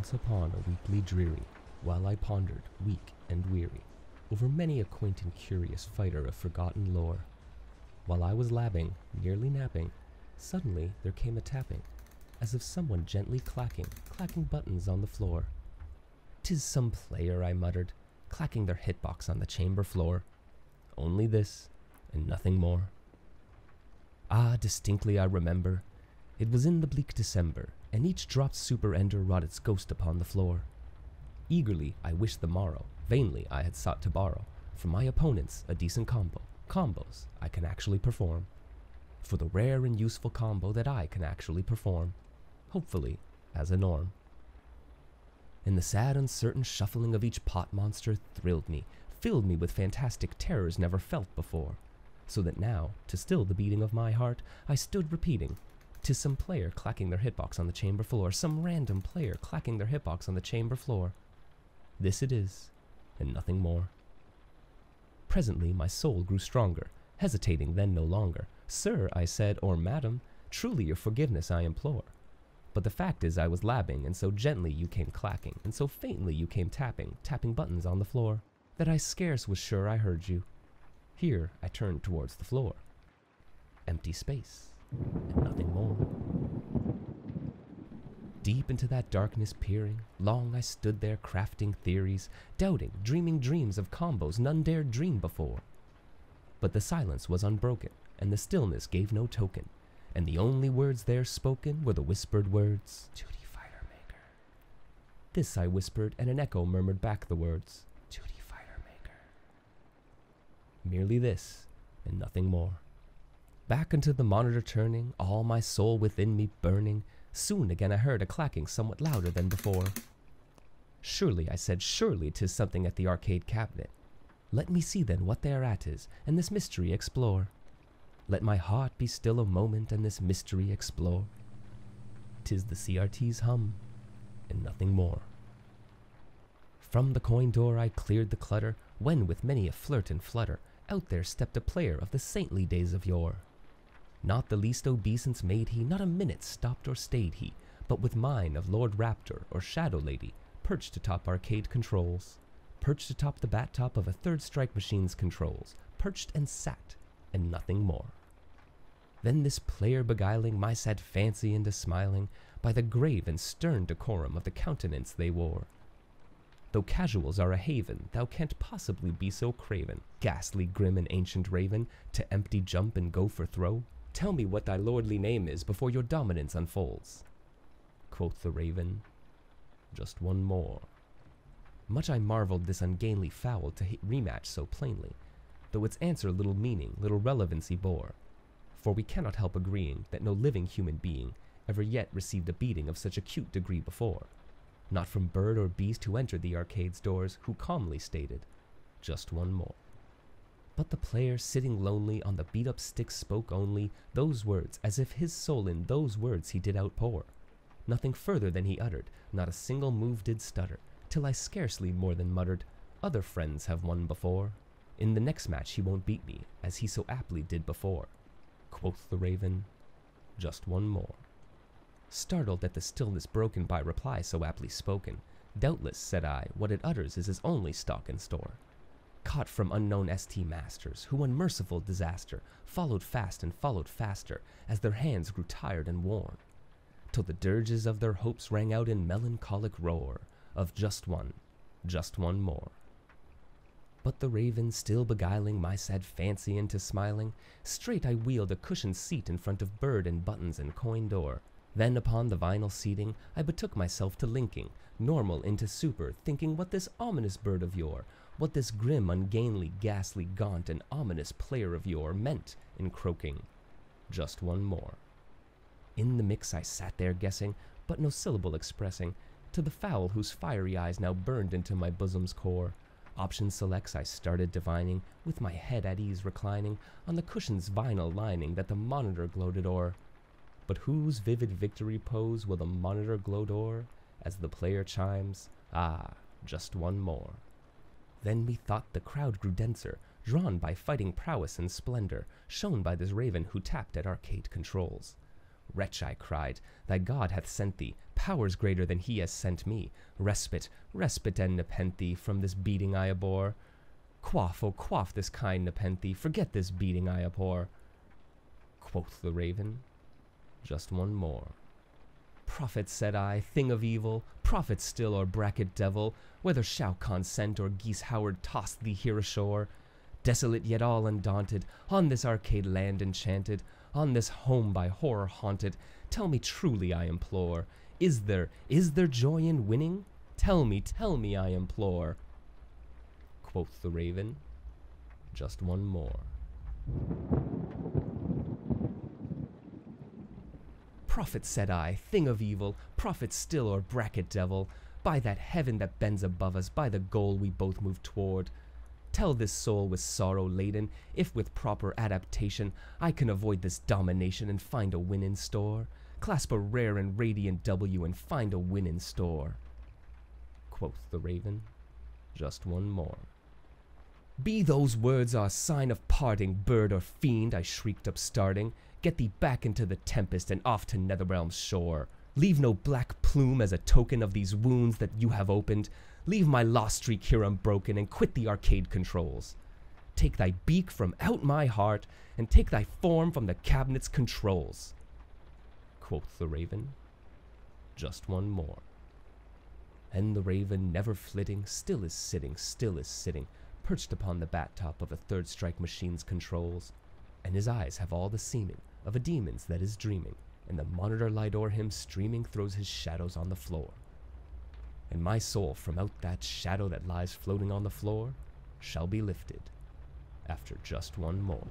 once upon a weekly dreary, while I pondered, weak and weary, over many a quaint and curious fighter of forgotten lore. While I was labbing, nearly napping, suddenly there came a tapping, as of someone gently clacking buttons on the floor. "'Tis some player," I muttered, clacking their hitbox on the chamber floor. Only this, and nothing more. Ah, distinctly I remember, it was in the bleak December, and each dropped super-ender wrought its ghost upon the floor. Eagerly I wished the morrow, vainly I had sought to borrow from my opponents a decent combos I can actually perform. For the rare and useful combo that I can actually perform, hopefully as a norm. And the sad uncertain shuffling of each pot monster thrilled me, filled me with fantastic terrors never felt before, so that now, to still the beating of my heart, I stood repeating, "'Tis some player clacking their hitbox on the chamber floor, some random player clacking their hitbox on the chamber floor. This it is, and nothing more." Presently my soul grew stronger, hesitating then no longer. "Sir," I said, "or madam, truly your forgiveness I implore. But the fact is I was labbing, and so gently you came clacking, and so faintly you came tapping buttons on the floor, that I scarce was sure I heard you." Here I turned towards the floor. Empty space, and nothing more. Deep into that darkness peering, long I stood there crafting theories, doubting, dreaming dreams of combos none dared dream before. But the silence was unbroken, and the stillness gave no token, and the only words there spoken were the whispered words, "Duty Fighter Maker." This I whispered, and an echo murmured back the words, "Duty Fighter Maker." Merely this, and nothing more. Back into the monitor turning, all my soul within me burning, soon again I heard a clacking somewhat louder than before. "Surely," I said, "surely 'tis something at the arcade cabinet. Let me see then what thereat is, and this mystery explore. Let my heart be still a moment, and this mystery explore. 'Tis the CRT's hum, and nothing more." From the coin door I cleared the clutter, when with many a flirt and flutter, out there stepped a player of the saintly days of yore. Not the least obeisance made he, not a minute stopped or stayed he, but with mine of Lord Raptor or Shadow Lady, perched atop arcade controls, perched atop the bat top of a third strike machine's controls, perched and sat, and nothing more. Then this player beguiling my sad fancy into smiling, by the grave and stern decorum of the countenance they wore. "Though casuals are a haven, thou can't possibly be so craven, ghastly grim and ancient raven, to empty jump and go for throw. Tell me what thy lordly name is before your dominance unfolds." Quoth the raven, "Just one more." Much I marveled this ungainly fowl to rematch so plainly, though its answer little meaning, little relevancy bore. For we cannot help agreeing that no living human being ever yet received a beating of such acute degree before, not from bird or beast who entered the arcade's doors, who calmly stated, "Just one more." But the player sitting lonely on the beat-up stick spoke only those words, as if his soul in those words he did outpour. Nothing further than he uttered, not a single move did stutter, till I scarcely more than muttered, "Other friends have won before. In the next match he won't beat me, as he so aptly did before." Quoth the raven, "Just one more." Startled at the stillness broken by reply so aptly spoken, "Doubtless," said I, "what it utters is his only stock and store. Caught from unknown ST masters, who unmerciful disaster followed fast and followed faster, as their hands grew tired and worn, till the dirges of their hopes rang out in melancholic roar of just one more." But the raven still beguiling my sad fancy into smiling, straight I wheeled a cushioned seat in front of bird and buttons and coin door. Then upon the vinyl seating I betook myself to linking, normal into super, thinking what this ominous bird of yore, what this grim, ungainly, ghastly, gaunt, and ominous player of yore meant in croaking, "Just one more." In the mix I sat there guessing, but no syllable expressing, to the fowl whose fiery eyes now burned into my bosom's core. Option selects I started divining, with my head at ease reclining on the cushion's vinyl lining that the monitor gloated o'er. But whose vivid victory pose will the monitor gloat o'er, as the player chimes, "Ah, just one more." Then methought the crowd grew denser, drawn by fighting prowess and splendor, shown by this raven who tapped at arcade controls. Wretch, I cried, thy God hath sent thee powers greater than he has sent me. Respite, respite and nepenthe from this beating I abhor. Quaff, oh quaff this kind nepenthe, forget this beating I abhor. Quoth the raven, just one more. Prophet, said I, thing of evil, prophet still or bracket devil, whether Shao consent or Geese Howard tossed thee here ashore, desolate yet all undaunted, on this arcade land enchanted, on this home by horror haunted, tell me truly, I implore, is there joy in winning? Tell me, I implore. Quoth the raven, just one more. Prophet, said I, thing of evil, prophet still or bracket devil, by that heaven that bends above us, by the goal we both move toward, tell this soul with sorrow laden, if with proper adaptation I can avoid this domination and find a win in store. Clasp a rare and radiant W and find a win in store. Quoth the raven, just one more. Be those words our sign of parting, bird or fiend, I shrieked upstarting. Get thee back into the tempest and off to Netherrealm's shore. Leave no black plume as a token of these wounds that you have opened. Leave my lost streak here unbroken and quit the arcade controls. Take thy beak from out my heart and take thy form from the cabinet's controls. Quoth the raven, just one more. And the raven, never flitting, still is sitting, perched upon the bat top of a third strike machine's controls, and his eyes have all the seeming of a demon's that is dreaming, and the monitor light o'er him streaming throws his shadows on the floor. And my soul from out that shadow that lies floating on the floor shall be lifted after just one more.